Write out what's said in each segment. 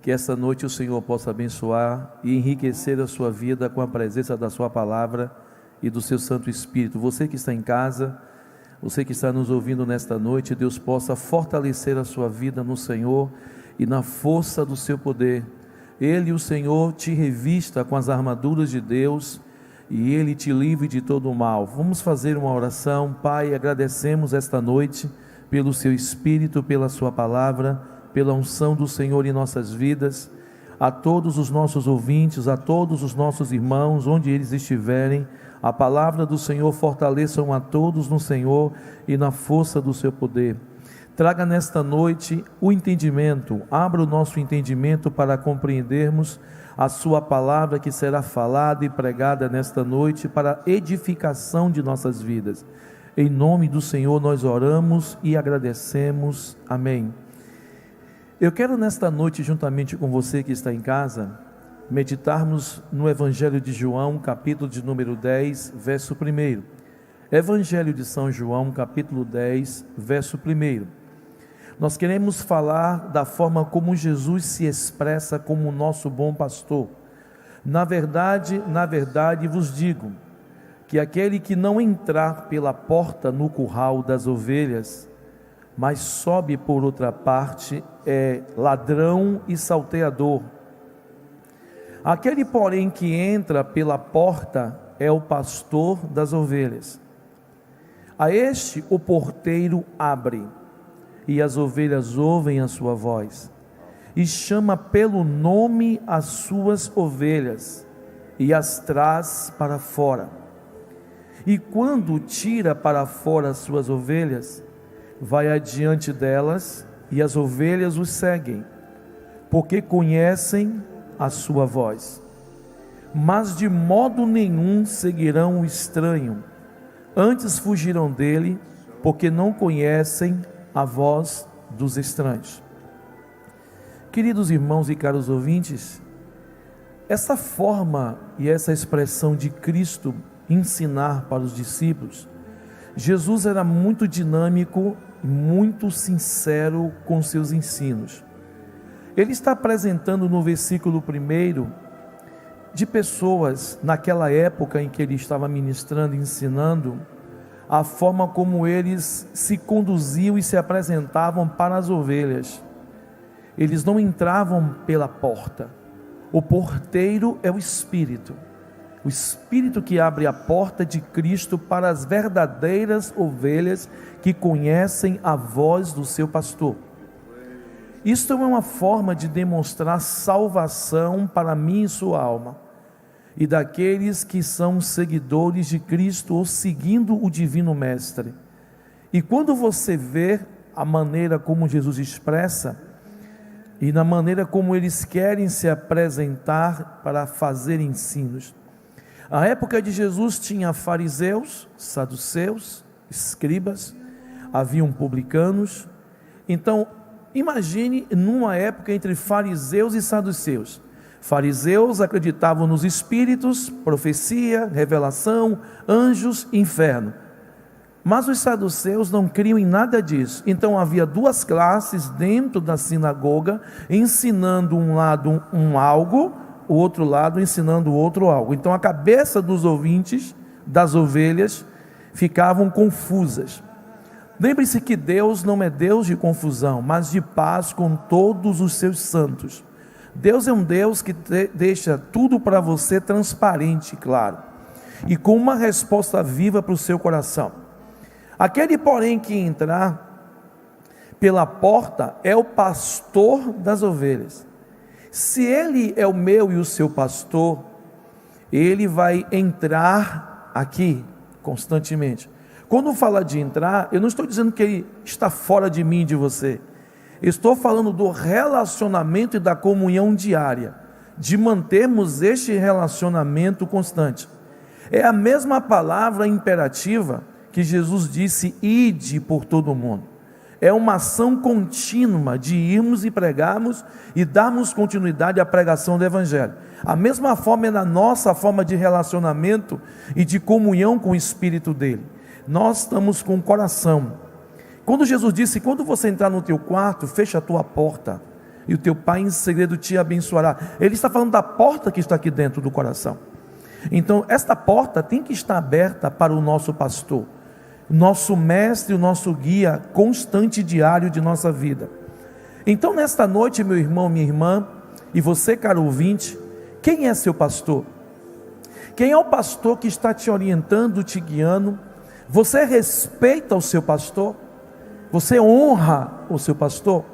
Que esta noite o Senhor possa abençoar e enriquecer a sua vida com a presença da sua palavra e do seu Santo Espírito. Você que está em casa, você que está nos ouvindo nesta noite, Deus possa fortalecer a sua vida no Senhor e na força do seu poder. Ele, o Senhor, te revista com as armaduras de Deus e Ele te livre de todo o mal. Vamos fazer uma oração. Pai, agradecemos esta noite pelo seu Espírito, pela sua palavra, pela unção do Senhor em nossas vidas. A todos os nossos ouvintes, a todos os nossos irmãos, onde eles estiverem, a palavra do Senhor fortaleçam a todos no Senhor e na força do seu poder. Traga nesta noite o entendimento, abra o nosso entendimento para compreendermos a sua palavra que será falada e pregada nesta noite para edificação de nossas vidas. Em nome do Senhor nós oramos e agradecemos. Amém. Eu quero nesta noite, juntamente com você que está em casa, meditarmos no Evangelho de João, capítulo de número 10, verso 1. Evangelho de São João, capítulo 10, verso 1. Nós queremos falar da forma como Jesus se expressa como o nosso bom pastor. Na verdade vos digo, que aquele que não entrar pela porta no curral das ovelhas, mas sobe por outra parte, é ladrão e salteador. Aquele, porém, que entra pela porta é o pastor das ovelhas. A este o porteiro abre, e as ovelhas ouvem a sua voz, e chama pelo nome as suas ovelhas, e as traz para fora. E quando tira para fora as suas ovelhas, vai adiante delas, e as ovelhas o seguem, porque conhecem a sua voz. Mas de modo nenhum seguirão o estranho, antes fugirão dele, porque não conhecem a voz dos estranhos. Queridos irmãos e caros ouvintes, essa forma e essa expressão de Cristo ensinar para os discípulos, Jesus era muito dinâmico, muito sincero com seus ensinos. Ele está apresentando no versículo 1 de pessoas naquela época em que ele estava ministrando e ensinando, a forma como eles se conduziam e se apresentavam para as ovelhas. Eles não entravam pela porta. O porteiro é o Espírito que abre a porta de Cristo para as verdadeiras ovelhas que conhecem a voz do seu pastor. Isto é uma forma de demonstrar salvação para mim e sua alma, e daqueles que são seguidores de Cristo ou seguindo o Divino Mestre. E quando você vê a maneira como Jesus expressa, e na maneira como eles querem se apresentar para fazer ensinos, a época de Jesus tinha fariseus, saduceus, escribas, haviam publicanos. Então, imagine numa época entre fariseus e saduceus. Fariseus acreditavam nos espíritos, profecia, revelação, anjos, inferno. Mas os saduceus não criam em nada disso. Então havia duas classes dentro da sinagoga, ensinando um lado algo, o outro lado ensinando o outro algo. Então a cabeça dos ouvintes, das ovelhas, ficavam confusas. Lembre-se que Deus não é Deus de confusão, mas de paz com todos os seus santos. Deus é um Deus que deixa tudo para você transparente, claro, e com uma resposta viva para o seu coração. Aquele, porém, que entrar pela porta é o pastor das ovelhas. Se ele é o meu e o seu pastor, ele vai entrar aqui constantemente. Quando fala de entrar, eu não estou dizendo que ele está fora de mim e de você. Estou falando do relacionamento e da comunhão diária, de mantermos este relacionamento constante. É a mesma palavra imperativa que Jesus disse: ide por todo o mundo. É uma ação contínua de irmos e pregarmos e darmos continuidade à pregação do Evangelho. A mesma forma é na nossa forma de relacionamento e de comunhão com o Espírito dele. Nós estamos com o coração. Quando Jesus disse: quando você entrar no teu quarto, fecha a tua porta, e o teu Pai em segredo te abençoará. Ele está falando da porta que está aqui dentro do coração. Então esta porta tem que estar aberta para o nosso pastor, nosso mestre, o nosso guia constante e diário de nossa vida. Então nesta noite, meu irmão, minha irmã, e você, caro ouvinte, quem é seu pastor? Quem é o pastor que está te orientando, te guiando? Você respeita o seu pastor? Você honra o seu pastor?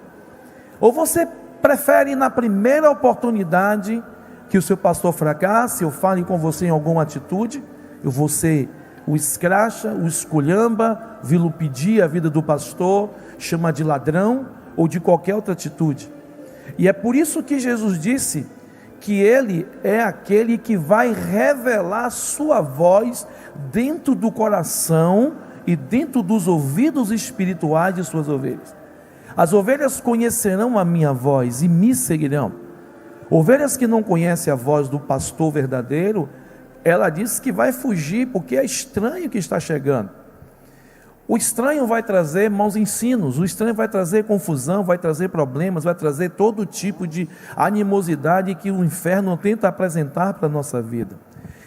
Ou você prefere, na primeira oportunidade que o seu pastor fracasse, ou fale com você em alguma atitude, você o escracha, o esculhamba, vilupidia a vida do pastor, chama de ladrão ou de qualquer outra atitude? E é por isso que Jesus disse que Ele é aquele que vai revelar sua voz dentro do coração e dentro dos ouvidos espirituais de suas ovelhas. As ovelhas conhecerão a minha voz e me seguirão. Ovelhas que não conhecem a voz do pastor verdadeiro, ela diz que vai fugir, porque é estranho que está chegando. O estranho vai trazer maus ensinos, o estranho vai trazer confusão, vai trazer problemas, vai trazer todo tipo de animosidade que o inferno tenta apresentar para a nossa vida.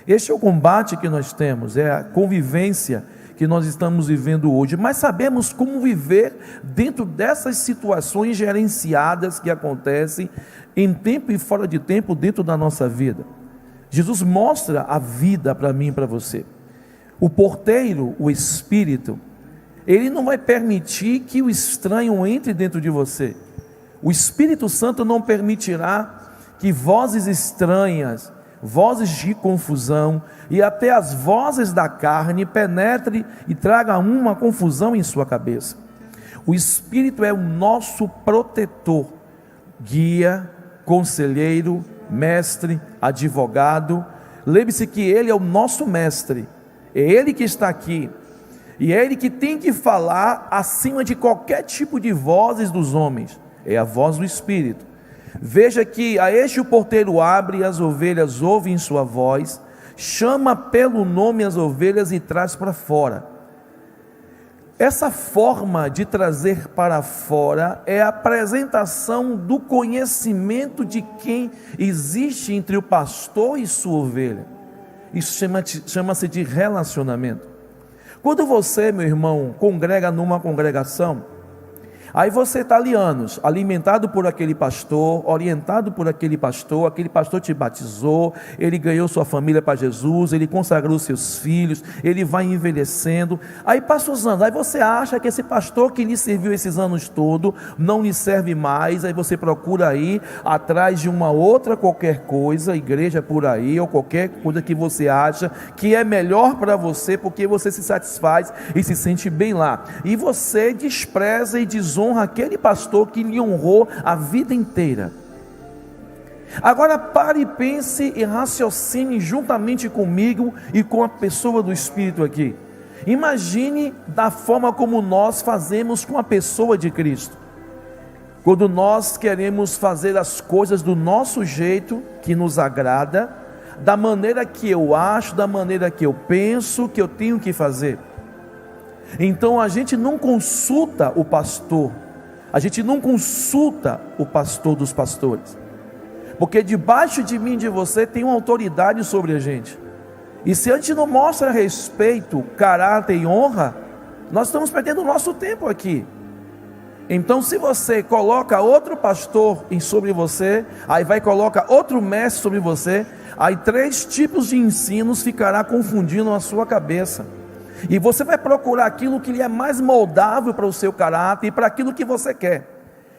Este é o combate que nós temos, é a convivência que nós estamos vivendo hoje, mas sabemos como viver dentro dessas situações gerenciadas que acontecem em tempo e fora de tempo dentro da nossa vida. Jesus mostra a vida para mim e para você. O porteiro, o Espírito, ele não vai permitir que o estranho entre dentro de você. O Espírito Santo não permitirá que vozes estranhas, vozes de confusão e até as vozes da carne penetrem e tragam uma confusão em sua cabeça. O Espírito é o nosso protetor, guia, conselheiro, mestre, advogado. Lembre-se que Ele é o nosso mestre, é Ele que está aqui, e é Ele que tem que falar acima de qualquer tipo de vozes dos homens, é a voz do Espírito. Veja que a este o porteiro abre e as ovelhas ouvem sua voz, chama pelo nome as ovelhas e traz para fora. Essa forma de trazer para fora é a apresentação do conhecimento de quem existe entre o pastor e sua ovelha. Isso chama-se de relacionamento. Quando você, meu irmão, congrega numa congregação, aí você está ali anos, alimentado por aquele pastor, orientado por aquele pastor te batizou, ele ganhou sua família para Jesus, ele consagrou seus filhos, ele vai envelhecendo, aí passa os anos, aí você acha que esse pastor que lhe serviu esses anos todos, não lhe serve mais, aí você procura ir atrás de uma outra qualquer coisa, igreja por aí, ou qualquer coisa que você acha que é melhor para você, porque você se satisfaz e se sente bem lá, e você despreza e desonra aquele pastor que lhe honrou a vida inteira. Agora pare e pense e raciocine juntamente comigo e com a pessoa do Espírito aqui. Imagine da forma como nós fazemos com a pessoa de Cristo. Quando nós queremos fazer as coisas do nosso jeito, que nos agrada, da maneira que eu acho, da maneira que eu penso que eu tenho que fazer. Então a gente não consulta o pastor, a gente não consulta o pastor dos pastores, porque debaixo de mim e de você tem uma autoridade sobre a gente, e se a gente não mostra respeito, caráter e honra, nós estamos perdendo o nosso tempo aqui. Então se você coloca outro pastor sobre você, aí vai colocar outro mestre sobre você, aí 3 tipos de ensinos ficará confundindo a sua cabeça. E você vai procurar aquilo que lhe é mais moldável para o seu caráter e para aquilo que você quer,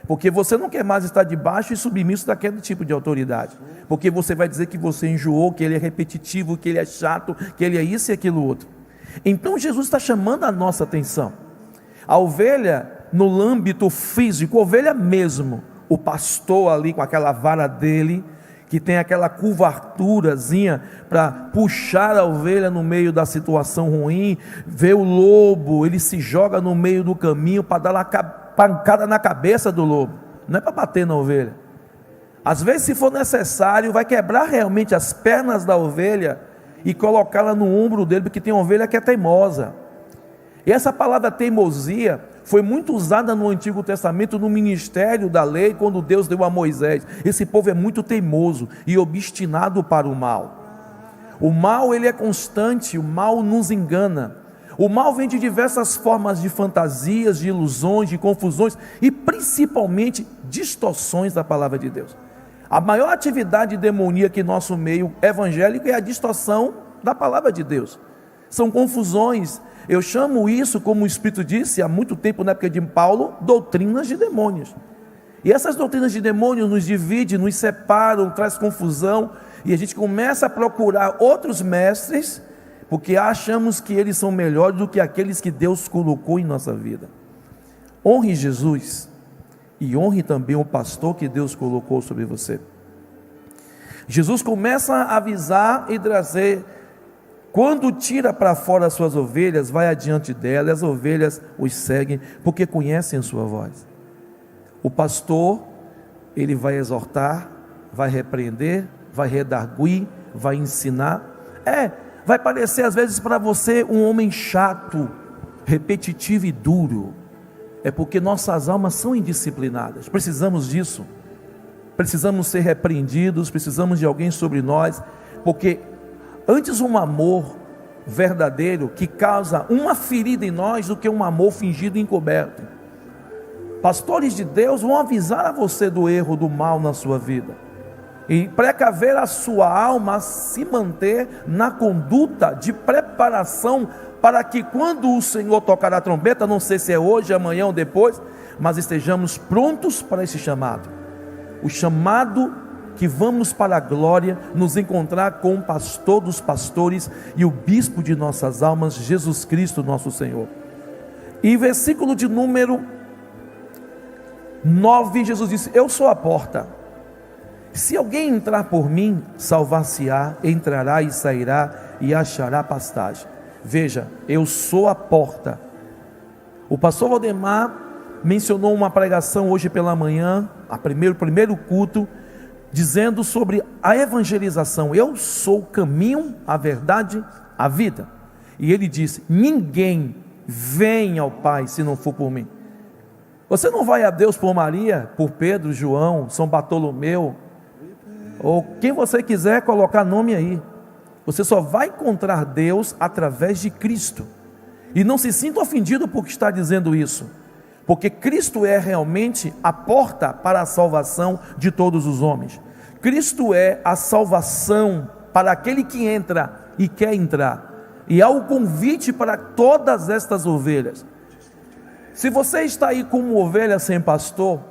porque você não quer mais estar debaixo e submisso daquele tipo de autoridade, porque você vai dizer que você enjoou, que ele é repetitivo, que ele é chato, que ele é isso e aquilo outro. Então Jesus está chamando a nossa atenção. A ovelha no âmbito físico, ovelha mesmo, o pastor ali com aquela vara dele, que tem aquela curvaturazinha para puxar a ovelha no meio da situação ruim, vê o lobo, ele se joga no meio do caminho para dar uma pancada na cabeça do lobo, não é para bater na ovelha. Às vezes, se for necessário, vai quebrar realmente as pernas da ovelha e colocá-la no ombro dele, porque tem uma ovelha que é teimosa. E essa palavra teimosia foi muito usada no Antigo Testamento, no ministério da lei, quando Deus deu a Moisés. Esse povo é muito teimoso e obstinado para o mal. O mal, ele é constante, o mal nos engana. O mal vem de diversas formas de fantasias, de ilusões, de confusões e principalmente distorções da palavra de Deus. A maior atividade demoníaca em nosso meio evangélico é a distorção da palavra de Deus. São confusões. Eu chamo isso, como o Espírito disse há muito tempo, na época de Paulo, doutrinas de demônios. E essas doutrinas de demônios nos dividem, nos separam, traz confusão, e a gente começa a procurar outros mestres, porque achamos que eles são melhores do que aqueles que Deus colocou em nossa vida. Honre Jesus e honre também o pastor que Deus colocou sobre você. Jesus começa a avisar e trazer: quando tira para fora as suas ovelhas, vai adiante dela, e as ovelhas os seguem, porque conhecem a sua voz. O pastor, ele vai exortar, vai repreender, vai redarguir, vai ensinar. Vai parecer às vezes para você um homem chato, repetitivo e duro. É porque nossas almas são indisciplinadas, precisamos disso. Precisamos ser repreendidos, precisamos de alguém sobre nós, porque antes um amor verdadeiro que causa uma ferida em nós do que um amor fingido e encoberto. Pastores de Deus vão avisar a você do erro, do mal na sua vida, e precaver a sua alma a se manter na conduta de preparação, para que quando o Senhor tocar a trombeta, não sei se é hoje, amanhã ou depois, mas estejamos prontos para esse chamado. O chamado que vamos para a glória, nos encontrar com o pastor dos pastores e o bispo de nossas almas, Jesus Cristo nosso Senhor. E versículo de número 9, Jesus disse: eu sou a porta. Se alguém entrar por mim, salvar-se-á, entrará e sairá e achará pastagem. Veja, eu sou a porta. O pastor Valdemar mencionou uma pregação hoje pela manhã, primeiro culto, dizendo sobre a evangelização. Eu sou o caminho, a verdade, a vida. E ele disse: ninguém vem ao Pai se não for por mim. Você não vai a Deus por Maria, por Pedro, João, São Bartolomeu, ou quem você quiser colocar nome aí. Você só vai encontrar Deus através de Cristo. E não se sinta ofendido por estar dizendo isso, porque Cristo é realmente a porta para a salvação de todos os homens. Cristo é a salvação para aquele que entra e quer entrar, e há o convite para todas estas ovelhas. Se você está aí como ovelha sem pastor,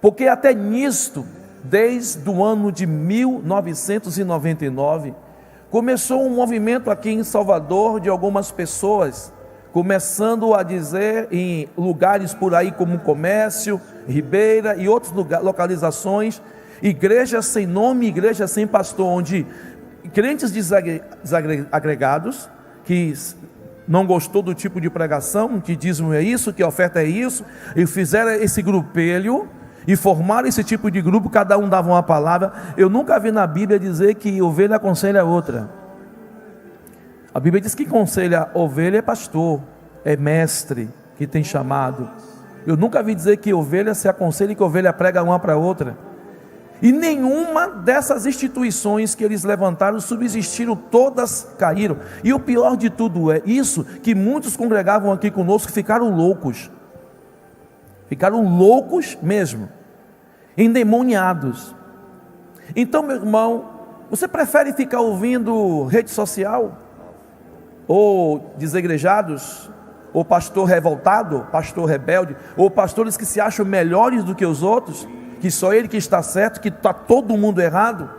porque até nisto, desde o ano de 1999, começou um movimento aqui em Salvador de algumas pessoas, começando a dizer em lugares por aí como Comércio, Ribeira e outras localizações, igrejas sem nome, igrejas sem pastor, onde crentes desagregados, que não gostou do tipo de pregação, que dízimo é isso, que oferta é isso, e fizeram esse grupelho, e formaram esse tipo de grupo, cada um dava uma palavra. Eu nunca vi na Bíblia dizer que ovelha aconselha a outra. A Bíblia diz que aconselha a ovelha é pastor, é mestre, que tem chamado. Eu nunca vi dizer que ovelha se aconselha e que ovelha prega uma para outra. E nenhuma dessas instituições que eles levantaram subsistiram, todas caíram. E o pior de tudo é isso, que muitos congregavam aqui conosco ficaram loucos mesmo, endemoniados. Então, meu irmão, você prefere ficar ouvindo rede social, ou desigrejados, ou pastor revoltado, pastor rebelde, ou pastores que se acham melhores do que os outros, que só ele que está certo, que está todo mundo errado?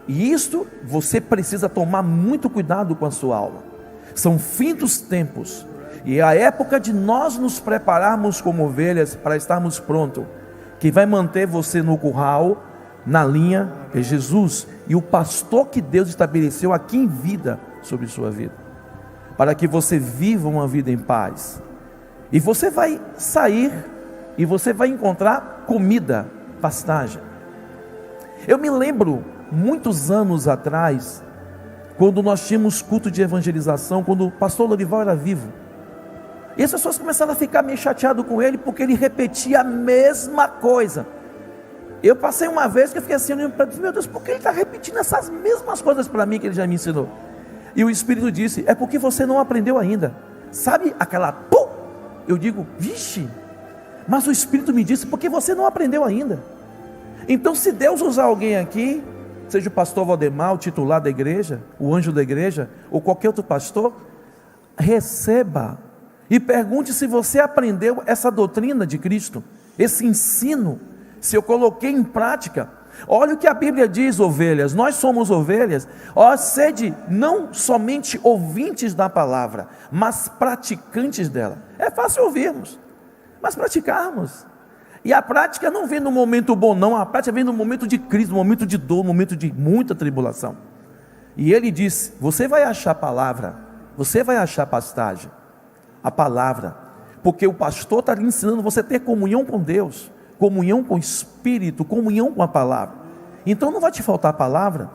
E isso você precisa tomar muito cuidado com a sua alma. São fim dos tempos, e é a época de nós nos prepararmos como ovelhas para estarmos prontos. Quem vai manter você no curral, na linha, é Jesus, e o pastor que Deus estabeleceu aqui em vida sobre sua vida, para que você viva uma vida em paz. E você vai sair e você vai encontrar comida, pastagem. Eu me lembro muitos anos atrás, quando nós tínhamos culto de evangelização, quando o pastor Lorival era vivo, E as pessoas começaram a ficar meio chateadas com ele, porque ele repetia a mesma coisa. Eu passei uma vez que eu fiquei assim, meu Deus, por que ele está repetindo essas mesmas coisas para mim que ele já me ensinou? E o Espírito disse, é porque você não aprendeu ainda. Sabe aquela pum? Eu digo, vixe, mas o Espírito me disse, porque você não aprendeu ainda. Então, se Deus usar alguém aqui, seja o pastor Valdemar, o titular da igreja, o anjo da igreja, ou qualquer outro pastor, receba e pergunte se você aprendeu essa doutrina de Cristo, esse ensino, se eu coloquei em prática. Olha o que a Bíblia diz, ovelhas, nós somos ovelhas, ó, sede não somente ouvintes da palavra, mas praticantes dela. É fácil ouvirmos, mas praticarmos. E a prática não vem no momento bom não, a prática vem no momento de crise, no momento de dor, no momento de muita tribulação. E ele disse, você vai achar palavra, você vai achar pastagem, a palavra, porque o pastor está lhe ensinando você a ter comunhão com Deus, comunhão com o Espírito, comunhão com a palavra. Então não vai te faltar palavra.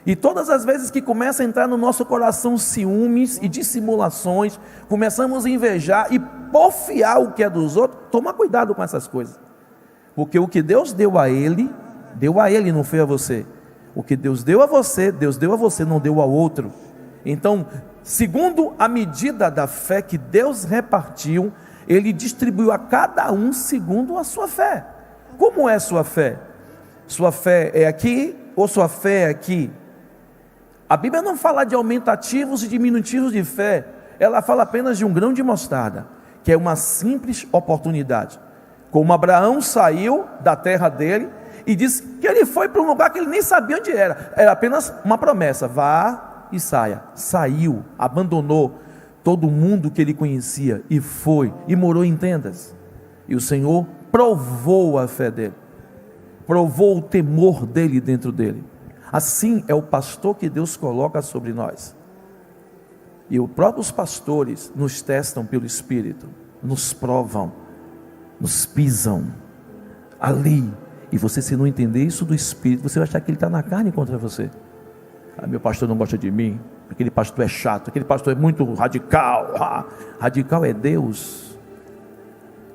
E todas as vezes que começa a entrar no nosso coração ciúmes e dissimulações, começamos a invejar e porfiar o que é dos outros, toma cuidado com essas coisas, porque o que Deus deu a ele, não foi a você. O que Deus deu a você, não deu ao outro. Então, segundo a medida da fé que Deus repartiu, Ele distribuiu a cada um segundo a sua fé. Como é sua fé? Sua fé é aqui ou sua fé é aqui? A Bíblia não fala de aumentativos e diminutivos de fé, ela fala apenas de um grão de mostarda, que é uma simples oportunidade. Como Abraão saiu da terra dele e disse que ele foi para um lugar que ele nem sabia onde era apenas uma promessa, vá e saia. Saiu, abandonou todo mundo que ele conhecia e foi, e morou em tendas. E o Senhor provou a fé dele, provou o temor dele dentro dele. Assim é o pastor que Deus coloca sobre nós. E os próprios pastores nos testam pelo Espírito, nos provam, nos pisam ali. E você, se não entender isso do Espírito, você vai achar que ele está na carne contra você. Ah, meu pastor não gosta de mim, aquele pastor é chato, aquele pastor é muito radical. Radical é Deus.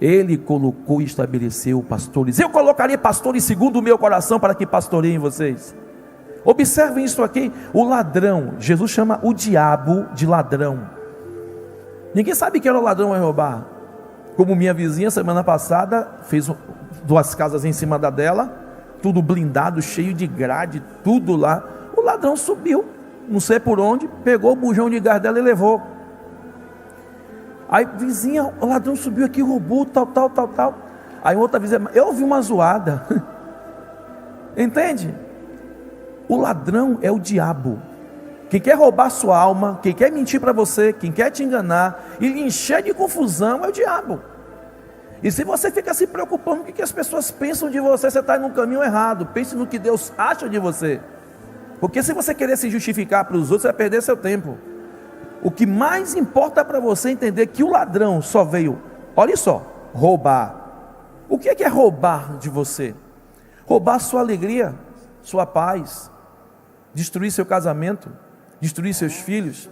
Ele colocou e estabeleceu pastores. Eu colocarei pastores segundo o meu coração para que pastoreiem vocês. Observem isso aqui, o ladrão, Jesus chama o diabo de ladrão. Ninguém sabe que era o ladrão a roubar. Como minha vizinha semana passada fez 2 casas em cima da dela, tudo blindado, cheio de grade, tudo lá. O ladrão subiu, não sei por onde, pegou o bujão de gás dela e levou. Aí vizinha, o ladrão subiu aqui, roubou, tal. Aí outra vizinha, eu ouvi uma zoada. Entende? O ladrão é o diabo. Quem quer roubar sua alma, quem quer mentir para você, quem quer te enganar e lhe encher de confusão é o diabo. E se você fica se preocupando com o que as pessoas pensam de você, você está no caminho errado. Pense no que Deus acha de você. Porque se você querer se justificar para os outros, você vai perder seu tempo. O que mais importa para você entender que o ladrão só veio, olha só, roubar. O que é roubar de você? Roubar sua alegria, sua paz, destruir seu casamento, destruir seus filhos.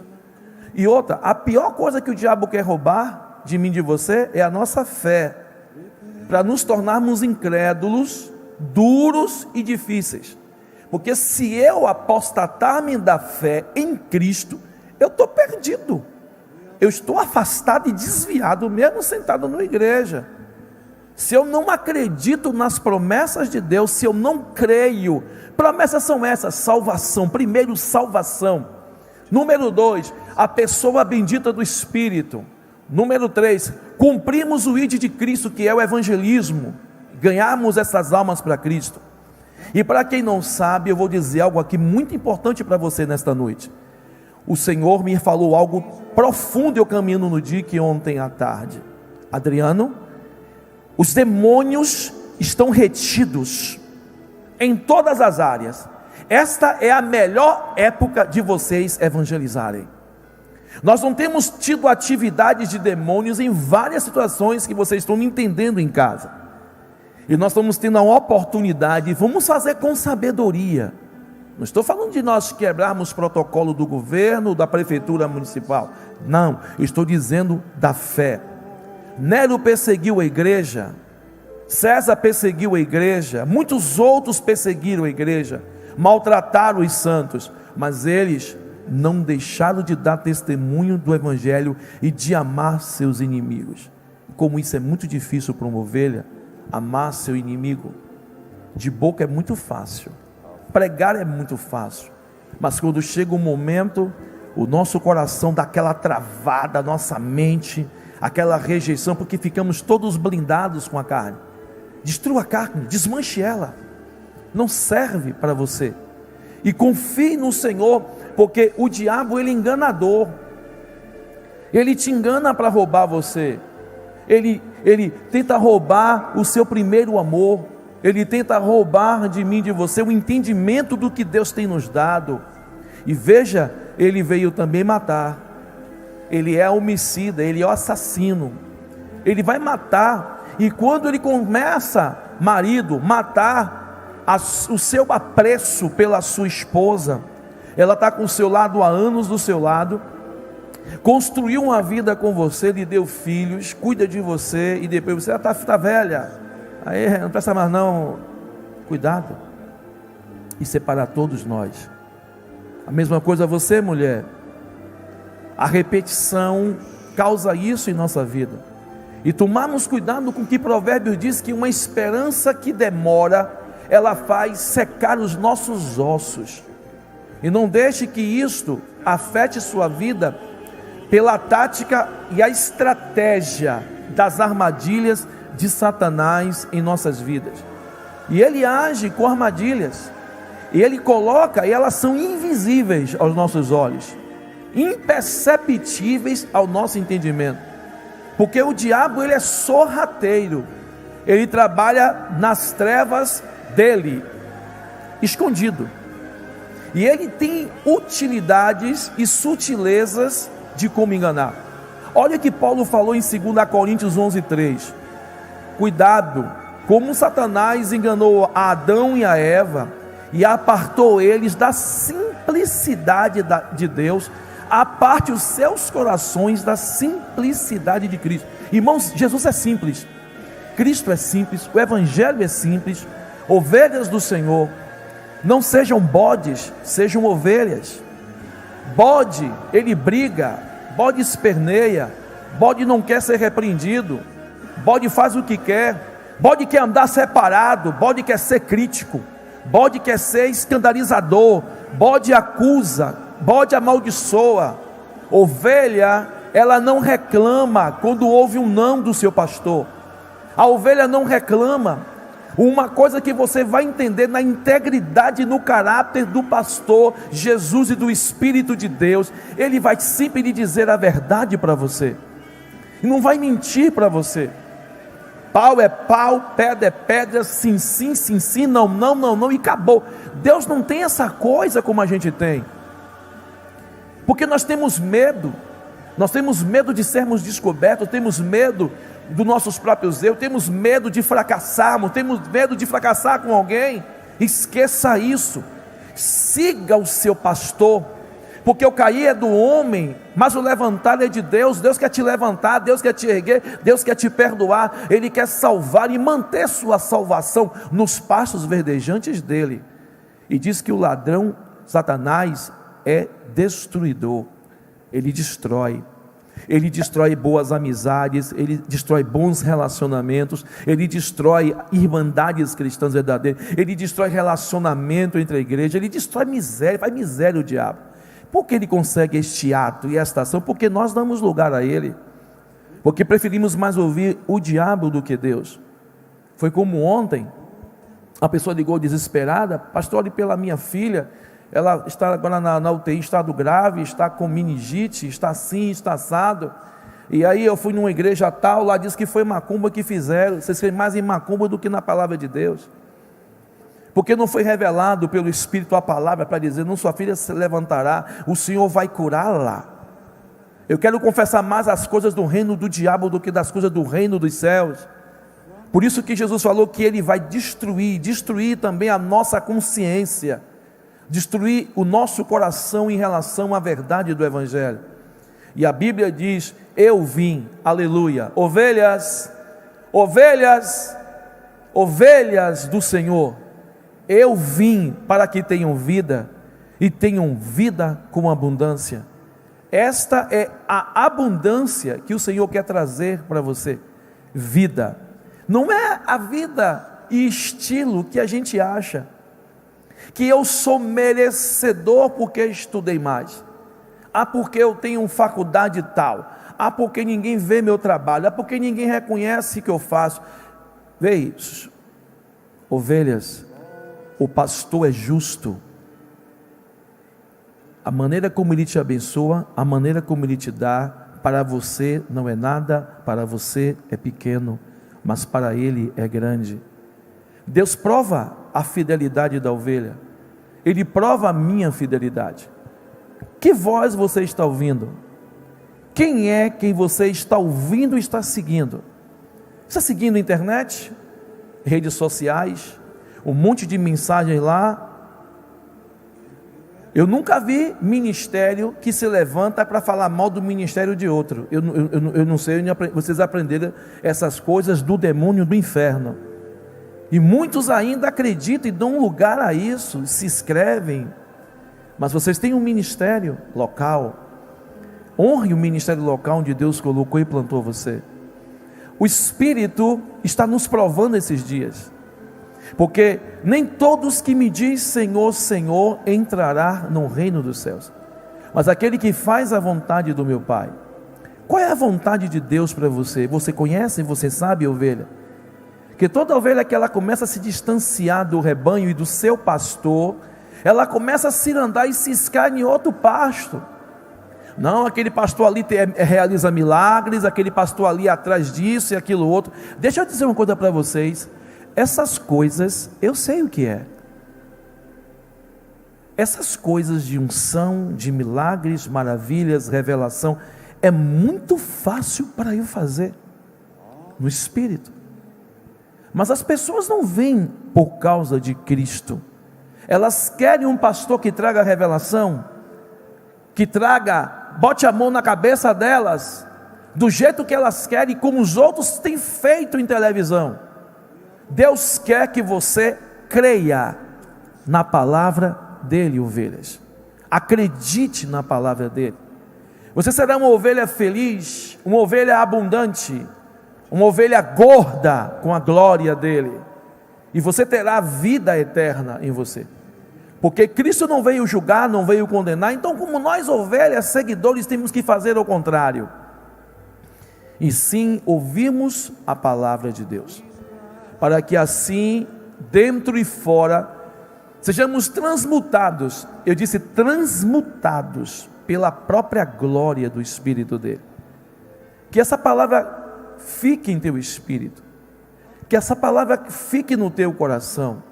E outra, a pior coisa que o diabo quer roubar de mim e de você é a nossa fé, para nos tornarmos incrédulos, duros e difíceis. Porque se eu apostatar-me da fé em Cristo, eu estou perdido, eu estou afastado e desviado, mesmo sentado na igreja. Se eu não acredito nas promessas de Deus, se eu não creio, promessas são essas: salvação, primeiro salvação, número 2, a pessoa bendita do Espírito, número 3, cumprimos o ID de Cristo, que é o evangelismo, ganharmos essas almas para Cristo. E para quem não sabe, eu vou dizer algo aqui muito importante para você nesta noite. O Senhor me falou algo profundo, eu caminho no dia que ontem à tarde. Adriano, os demônios estão retidos em todas as áreas. Esta é a melhor época de vocês evangelizarem. Nós não temos tido atividades de demônios em várias situações que vocês estão entendendo em casa. E nós estamos tendo a oportunidade, vamos fazer com sabedoria. Não estou falando de nós quebrarmos protocolo do governo, da prefeitura municipal. Não, eu estou dizendo da fé. Nero perseguiu a igreja, César perseguiu a igreja, muitos outros perseguiram a igreja, maltrataram os santos, mas eles não deixaram de dar testemunho do evangelho e de amar seus inimigos. Como isso é muito difícil para uma ovelha, amar seu inimigo. De boca é muito fácil, pregar é muito fácil, mas quando chega um momento, o nosso coração dá aquela travada, a nossa mente, aquela rejeição, porque ficamos todos blindados com a carne. Destrua a carne, desmanche ela, não serve para você. E confie no Senhor, porque o diabo ele é enganador, ele te engana para roubar você, ele tenta roubar o seu primeiro amor, ele tenta roubar de mim, de você, o entendimento do que Deus tem nos dado. E veja, ele veio também matar, ele é homicida, ele é o assassino, ele vai matar. E quando ele começa, marido, matar o seu apreço pela sua esposa, ela está com o seu lado há anos do seu lado, construiu uma vida com você, lhe deu filhos, cuida de você, e depois você está velha, aí não presta mais não. Cuidado, isso é para todos nós. A mesma coisa você, mulher, a repetição causa isso em nossa vida, e tomarmos cuidado com o que Provérbios diz, que uma esperança que demora, ela faz secar os nossos ossos. E não deixe que isto afete sua vida pela tática e a estratégia das armadilhas de Satanás em nossas vidas. E ele age com armadilhas, e ele coloca, e elas são invisíveis aos nossos olhos, imperceptíveis ao nosso entendimento, porque o diabo ele é sorrateiro, ele trabalha nas trevas dele, escondido, e ele tem utilidades e sutilezas de como enganar. Olha que Paulo falou em 2 Coríntios 11:3, cuidado, como Satanás enganou a Adão e a Eva, e apartou eles da simplicidade de Deus, aparte os seus corações da simplicidade de Cristo. Irmãos, Jesus é simples, Cristo é simples, o Evangelho é simples. Ovelhas do Senhor, não sejam bodes, sejam ovelhas. Bode, ele briga, bode esperneia, bode não quer ser repreendido, bode faz o que quer, bode quer andar separado, bode quer ser crítico, bode quer ser escandalizador, bode acusa, bode amaldiçoa. Ovelha, ela não reclama quando houve um não do seu pastor. A ovelha não reclama. Uma coisa que você vai entender na integridade, no caráter do pastor Jesus e do Espírito de Deus, ele vai sempre lhe dizer a verdade para você, e não vai mentir para você. Pau é pau, pedra é pedra, sim, sim, sim, sim, não, não, não, não, e acabou. Deus não tem essa coisa como a gente tem, porque nós temos medo de sermos descobertos, temos medo dos nossos próprios erros, temos medo de fracassarmos, temos medo de fracassar com alguém. Esqueça isso, siga o seu pastor, porque o cair é do homem, mas o levantar é de Deus. Deus quer te levantar, Deus quer te erguer, Deus quer te perdoar, Ele quer salvar e manter sua salvação nos pastos verdejantes dele. E diz que o ladrão, Satanás, é destruidor, ele destrói boas amizades, ele destrói bons relacionamentos, ele destrói irmandades cristãs verdadeiras, ele destrói relacionamento entre a igreja, ele destrói miséria, faz miséria o diabo. Por que ele consegue este ato e esta ação? Porque nós damos lugar a ele, porque preferimos mais ouvir o diabo do que Deus. Foi como ontem, a pessoa ligou desesperada: pastor, ore pela minha filha, ela está agora na UTI, estado grave, está com meningite, está assim, está assado. E aí eu fui numa igreja tal, lá diz que foi macumba que fizeram. Vocês creem mais em macumba do que na palavra de Deus, porque não foi revelado pelo Espírito a palavra para dizer: não, sua filha se levantará, o Senhor vai curá-la. Eu quero confessar mais as coisas do reino do diabo do que das coisas do reino dos céus. Por isso que Jesus falou que Ele vai destruir também a nossa consciência. destruir o nosso coração em relação à verdade do Evangelho. E a Bíblia diz: eu vim, aleluia, ovelhas, ovelhas, ovelhas do Senhor, eu vim para que tenham vida e tenham vida com abundância. Esta é a abundância que o Senhor quer trazer para você, vida. Não é a vida e estilo que a gente acha, que eu sou merecedor porque estudei mais, porque eu tenho faculdade tal, porque ninguém vê meu trabalho, porque ninguém reconhece o que eu faço. Veja, ovelhas, o pastor é justo. A maneira como ele te abençoa, a maneira como ele te dá, para você não é nada, para você é pequeno, mas para ele é grande. Deus prova a fidelidade da ovelha, ele prova a minha fidelidade. Que voz você está ouvindo? Quem é quem você está ouvindo e está seguindo? Está seguindo a internet, redes sociais, um monte de mensagens lá? Eu nunca vi ministério que se levanta para falar mal do ministério de outro. Eu não sei, vocês aprenderam essas coisas do demônio do inferno. E muitos ainda acreditam e dão lugar a isso, se inscrevem. Mas vocês têm um ministério local. Honre o ministério local onde Deus colocou e plantou você. O Espírito está nos provando esses dias. Porque nem todos que me diz Senhor, Senhor, entrará no reino dos céus, mas aquele que faz a vontade do meu Pai. Qual é a vontade de Deus para você? Você conhece, você sabe, ovelha? Que toda ovelha que ela começa a se distanciar do rebanho e do seu pastor, ela começa a se andar e se ciscar em outro pasto. Não, aquele pastor ali realiza milagres, aquele pastor ali atrás disso e aquilo outro. Deixa eu dizer uma coisa para vocês. Essas coisas, eu sei o que é. Essas coisas de unção, de milagres, maravilhas, revelação, é muito fácil para eu fazer, no Espírito. Mas as pessoas não vêm por causa de Cristo. Elas querem um pastor que traga revelação, que traga, bote a mão na cabeça delas, do jeito que elas querem, como os outros têm feito em televisão. Deus quer que você creia na palavra dele, ovelhas. Acredite na palavra dele. Você será uma ovelha feliz, uma ovelha abundante, uma ovelha gorda com a glória dele. E você terá vida eterna em você. Porque Cristo não veio julgar, não veio condenar. Então, como nós ovelhas, seguidores, temos que fazer o contrário. E sim, ouvirmos a palavra de Deus. Para que assim, dentro e fora, sejamos transmutados. Eu disse transmutados pela própria glória do Espírito dele. Que essa palavra fique em teu espírito. Que essa palavra fique no teu coração.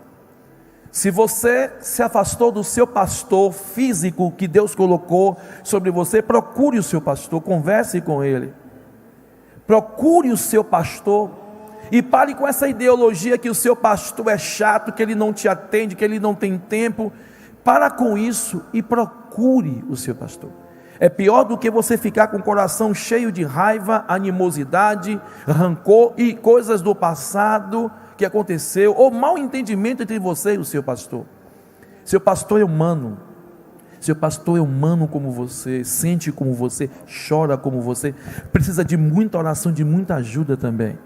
Se você se afastou do seu pastor físico que Deus colocou sobre você, procure o seu pastor, converse com ele. Procure o seu pastor. E pare com essa ideologia que o seu pastor é chato, que ele não te atende, que ele não tem tempo. Para com isso e procure o seu pastor. É pior do que você ficar com o coração cheio de raiva, animosidade, rancor e coisas do passado que aconteceu, ou mau entendimento entre você e o seu pastor. Seu pastor é humano. Seu pastor é humano como você, sente como você, chora como você, precisa de muita oração, de muita ajuda também.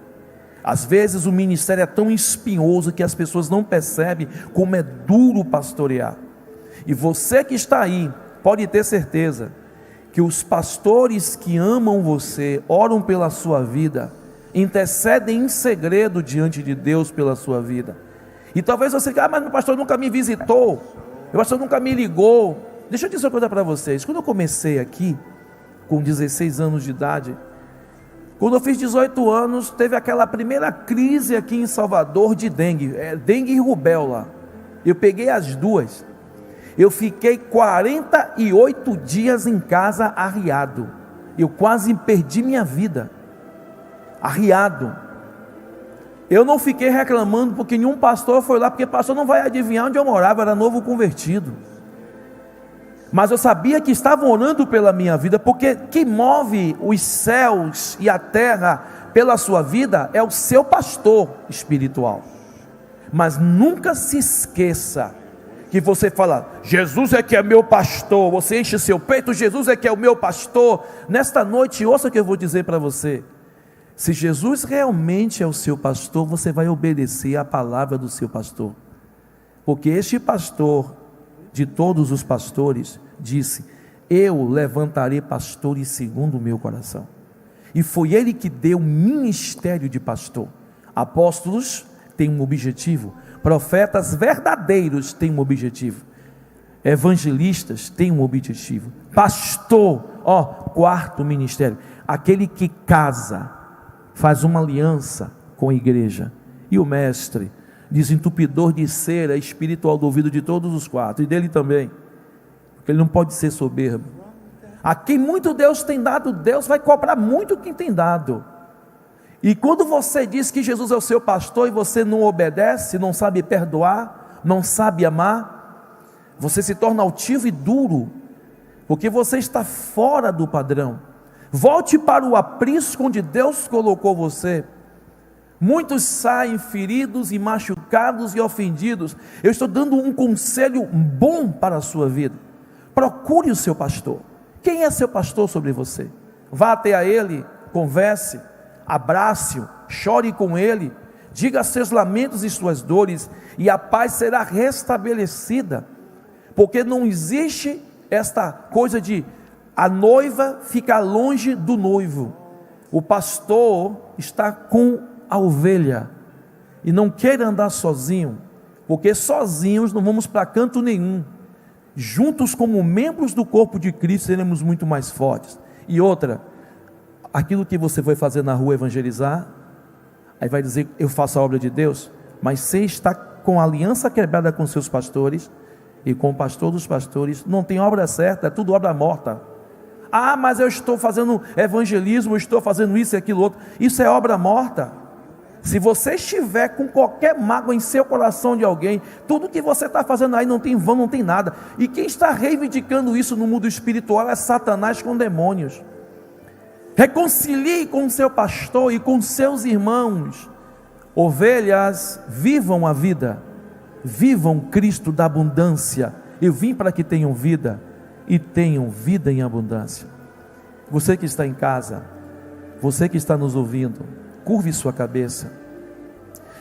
Às vezes o ministério é tão espinhoso que as pessoas não percebem como é duro pastorear. E você que está aí, pode ter certeza que os pastores que amam você, oram pela sua vida, intercedem em segredo diante de Deus pela sua vida. E talvez você diga, mas meu pastor nunca me visitou, meu pastor nunca me ligou. Deixa eu dizer uma coisa para vocês. Quando eu comecei aqui, com 16 anos de idade, quando eu fiz 18 anos, teve aquela primeira crise aqui em Salvador de dengue, dengue e rubéola. Eu peguei as duas. Eu fiquei 48 dias em casa arriado. Eu quase perdi minha vida. Arriado. Eu não fiquei reclamando porque nenhum pastor foi lá, porque pastor não vai adivinhar onde eu morava, era novo convertido. mas eu sabia que estavam orando pela minha vida, porque quem move os céus e a terra pela sua vida é o seu pastor espiritual. Mas nunca se esqueça que você fala, Jesus é que é meu pastor, você enche seu peito, Jesus é que é o meu pastor. Nesta noite, ouça o que eu vou dizer para você. Se Jesus realmente é o seu pastor, você vai obedecer à palavra do seu pastor, porque este pastor, de todos os pastores, disse, eu levantarei pastores segundo o meu coração. E foi ele que deu o ministério de pastor. Apóstolos têm um objetivo, profetas verdadeiros têm um objetivo, evangelistas têm um objetivo, pastor, quarto ministério, aquele que casa, faz uma aliança com a igreja. E o mestre, desentupidor de cera espiritual do ouvido de todos os quatro, e dele também, porque ele não pode ser soberbo. A quem muito Deus tem dado, Deus vai cobrar muito quem tem dado. E quando você diz que Jesus é o seu pastor e você não obedece, não sabe perdoar, não sabe amar, você se torna altivo e duro, porque você está fora do padrão. Volte para o aprisco onde Deus colocou você. Muitos saem feridos e machucados e ofendidos. Eu estou dando um conselho bom para a sua vida. Procure o seu pastor. Quem é seu pastor sobre você? Vá até a ele, converse, abrace-o, chore com ele, diga seus lamentos e suas dores, e a paz será restabelecida, porque não existe esta coisa de a noiva ficar longe do noivo. O pastor está com a ovelha, e não quer andar sozinho, porque sozinhos não vamos para canto nenhum. Juntos como membros do corpo de Cristo seremos muito mais fortes. E outra, aquilo que você foi fazer na rua, evangelizar, aí vai dizer, eu faço a obra de Deus, mas você está com a aliança quebrada com seus pastores, e com o pastor dos pastores, não tem obra certa, é tudo obra morta. Mas eu estou fazendo evangelismo, eu estou fazendo isso e aquilo outro, isso é obra morta. Se você estiver com qualquer mágoa em seu coração de alguém, tudo que você está fazendo aí não tem vão, não tem nada. E quem está reivindicando isso no mundo espiritual é Satanás com demônios. Reconcilie com o seu pastor e com seus irmãos. Ovelhas, vivam a vida, vivam Cristo da abundância. Eu vim para que tenham vida, e tenham vida em abundância. Você que está em casa, você que está nos ouvindo, curve sua cabeça.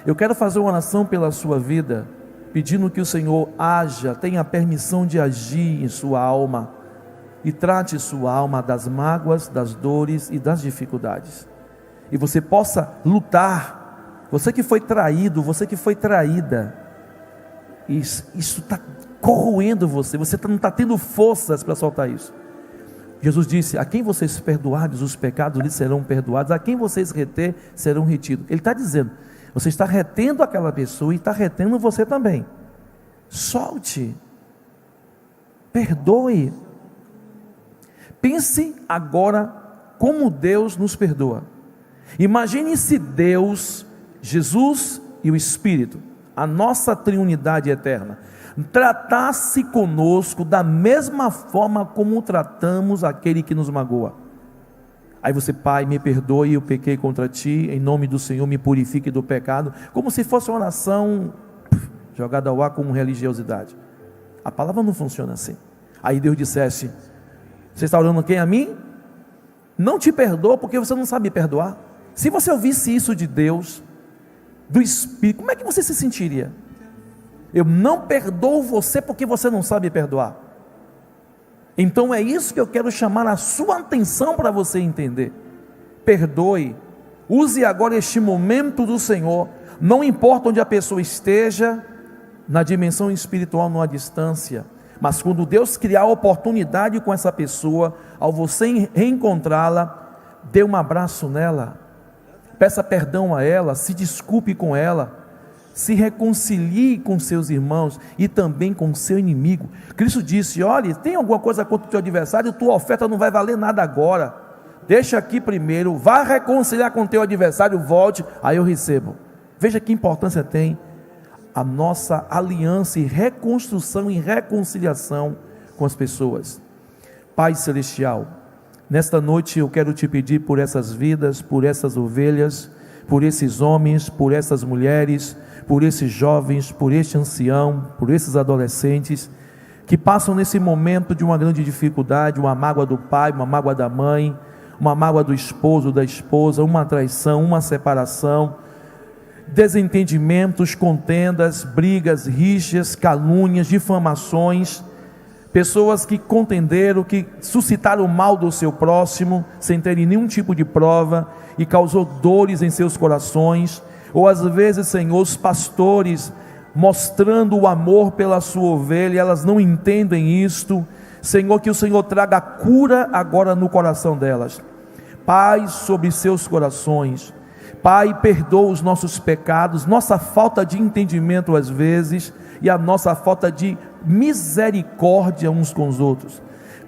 Eu quero fazer uma oração pela sua vida, pedindo que o Senhor haja, tenha permissão de agir em sua alma, e trate sua alma das mágoas, das dores e das dificuldades, e você possa lutar. Você que foi traído, você que foi traída, isso está corroendo você não está tendo forças para soltar isso. Jesus disse, a quem vocês perdoardes os pecados lhes serão perdoados, a quem vocês reter serão retidos. Ele está dizendo, você está retendo aquela pessoa e está retendo você também. Solte, perdoe. Pense agora como Deus nos perdoa. Imagine se Deus, Jesus e o Espírito, a nossa triunidade eterna, tratasse conosco da mesma forma como tratamos aquele que nos magoa. Aí você, Pai, me perdoe, eu pequei contra ti, em nome do Senhor me purifique do pecado, como se fosse uma oração jogada ao ar como religiosidade. A palavra não funciona assim. Aí Deus dissesse, você está orando quem? A mim? Não te perdoa porque você não sabe perdoar. Se você ouvisse isso de Deus, do Espírito, como é que você se sentiria? Eu não perdoo você porque você não sabe perdoar. Então é isso que eu quero chamar a sua atenção para você entender. Perdoe, use agora este momento do Senhor, não importa onde a pessoa esteja, na dimensão espiritual, numa distância, mas quando Deus criar a oportunidade com essa pessoa, ao você reencontrá-la, dê um abraço nela, peça perdão a ela, se desculpe com ela, se reconcilie com seus irmãos e também com seu inimigo. Cristo disse, olha, tem alguma coisa contra o teu adversário, tua oferta não vai valer nada agora, deixa aqui primeiro, vá reconciliar com o teu adversário, volte, aí eu recebo. Veja que importância tem a nossa aliança e reconstrução e reconciliação com as pessoas. Pai Celestial, nesta noite eu quero te pedir por essas vidas, por essas ovelhas, por esses homens, por essas mulheres, por esses jovens, por este ancião, por esses adolescentes, que passam nesse momento de uma grande dificuldade, uma mágoa do pai, uma mágoa da mãe, uma mágoa do esposo, da esposa, uma traição, uma separação, desentendimentos, contendas, brigas, rixas, calúnias, difamações, pessoas que contenderam, que suscitaram o mal do seu próximo, sem terem nenhum tipo de prova, e causou dores em seus corações, ou às vezes, Senhor, os pastores mostrando o amor pela sua ovelha, elas não entendem isto. Senhor, que o Senhor traga cura agora no coração delas. Pai, sobre seus corações, Pai, perdoa os nossos pecados, nossa falta de entendimento às vezes, e a nossa falta de misericórdia uns com os outros.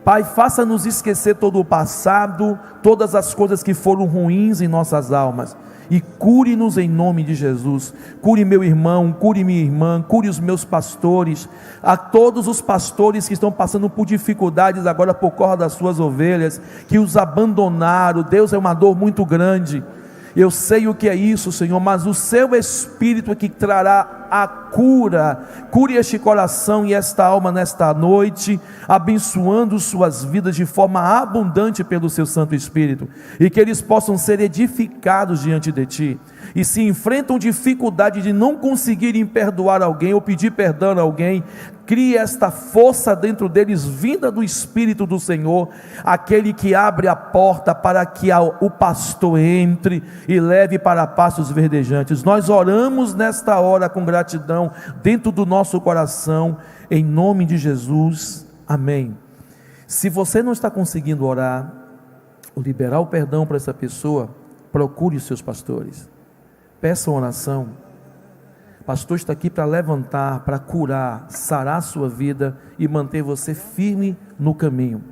Pai, faça-nos esquecer todo o passado, todas as coisas que foram ruins em nossas almas, e cure-nos em nome de Jesus. Cure meu irmão, cure minha irmã, cure os meus pastores, a todos os pastores que estão passando por dificuldades agora por causa das suas ovelhas, que os abandonaram. Deus, é uma dor muito grande, eu sei o que é isso, Senhor, mas o seu Espírito é que trará a cura. Cure este coração e esta alma nesta noite, abençoando suas vidas de forma abundante pelo seu Santo Espírito, e que eles possam ser edificados diante de Ti, e se enfrentam dificuldade de não conseguirem perdoar alguém ou pedir perdão a alguém, crie esta força dentro deles, vinda do Espírito do Senhor, aquele que abre a porta para que o pastor entre e leve para pastos verdejantes. Nós oramos nesta hora com gratidão dentro do nosso coração, em nome de Jesus, amém. Se você não está conseguindo orar ou liberar o perdão para essa pessoa, procure os seus pastores, peça uma oração. O pastor está aqui para levantar, para curar, sarar a sua vida e manter você firme no caminho.